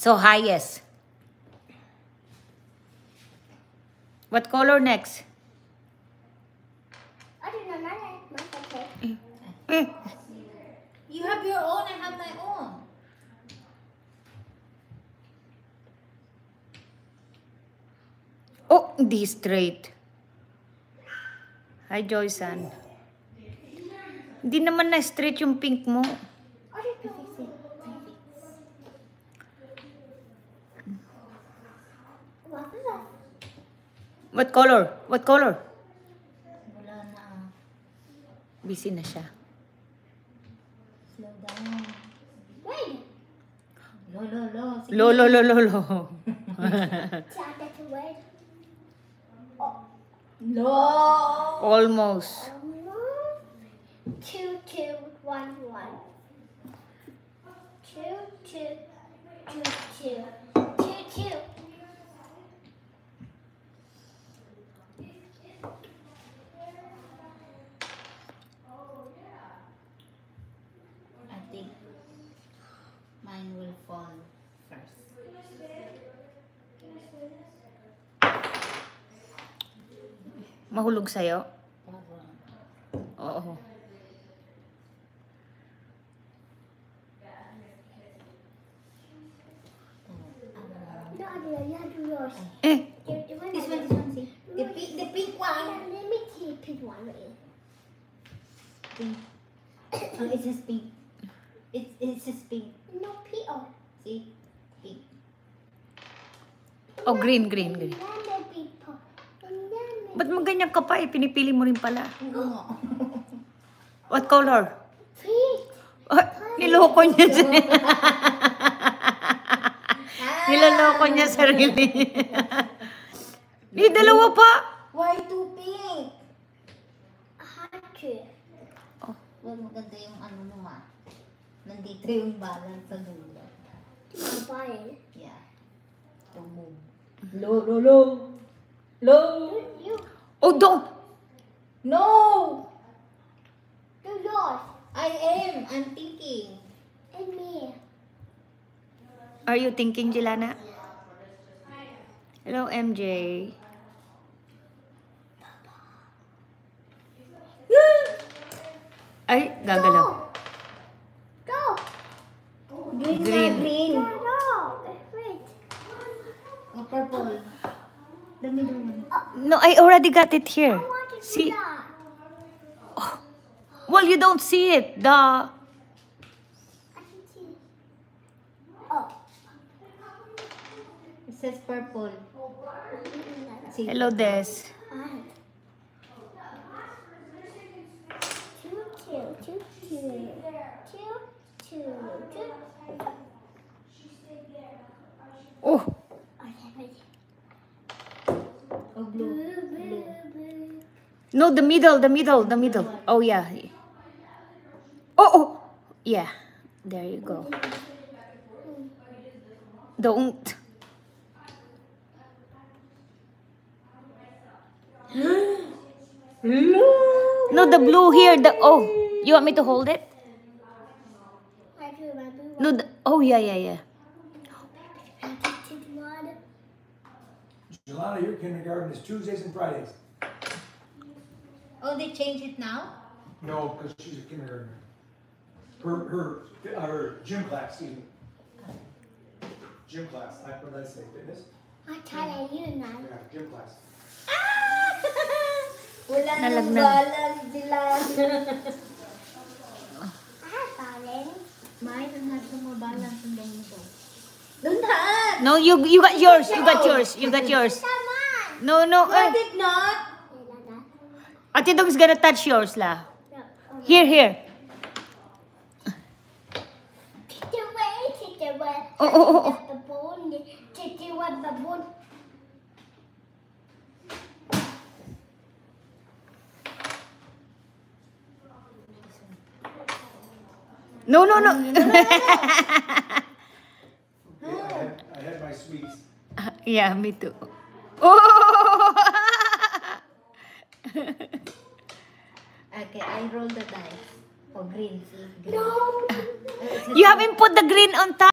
So, highest. What color next? I don't know. Mine's okay. You have your own, I have my own. Oh, di straight. Hi, Joysan. Hindi naman na straight yung pink mo. I don't know. What is that? What color? What color? Wala na. Busy na siya. Slow down. Wait. Sige. Lo. Jack, that's a word. No. Almost. 2, 2, 1, 1. 2, 2, 2, 2. 2, 2. I think mine will fall first. Mahulog sa'yo? Parang. Oo. No, you have to do yours. Eh, This one, see. The pink one. Let me see the pink one right here. Pink. Oh, it says pink. It says pink. No, pink. Oh. See? Pink. oh, green. And then the pink pop. And then the Ba't mo ganyan ka pa eh? Pinipili mo rin pala. Oo. What color? pink. Oh, niloko niya siya. Niloloko niya sarili niya. Di, dalawa pa. Why two pink? I had to. Well, maganda yung ano mo ah. Nandito yung balance sa dulo. Buy it. Yeah. Don't move. Low. You. Oh, don't. No! Do yours. I'm thinking. And me. Are you thinking, Jelana? Hello, MJ. Ay, gagalaw. Go. Green. Green. Green. No. Wait. Oh, purple. The middle one. No, I already got it here. I want to do See? that. Well, you don't see it. The... I can see. Oh. It says purple. See? Hello, Des. Fine. 2, 2, 2, 2. 2, 2, 2. Oh, Okay, wait. Oh, blue. Blue. no, the middle. Oh, yeah. Oh. Yeah, there you go. Don't. No, the blue here. Oh, you want me to hold it? I do my blue one. No, oh, yeah. I did one. Jelana, your kindergarten is Tuesdays and Fridays. Oh, they changed it now? No, because she's a kindergartner. Her gym class, excuse me. Gym class, what did I say, fitness? I tell you now. Yeah, gym class. Wala nang Nalagnag. balance sila. I have balance. Mine don't have no more balance in the middle. Don't have! No, you got yours. You got yours. Come on. No. No, I did not! Ate Dong is gonna touch yours, lah. No. Here. Take it away. Oh. The bone. Take it away the bone. No. Okay, I had my sweets. Yeah, me too. Oh! Okay, I roll the dice. Oh, green. See? Green. No. You haven't put the green on top.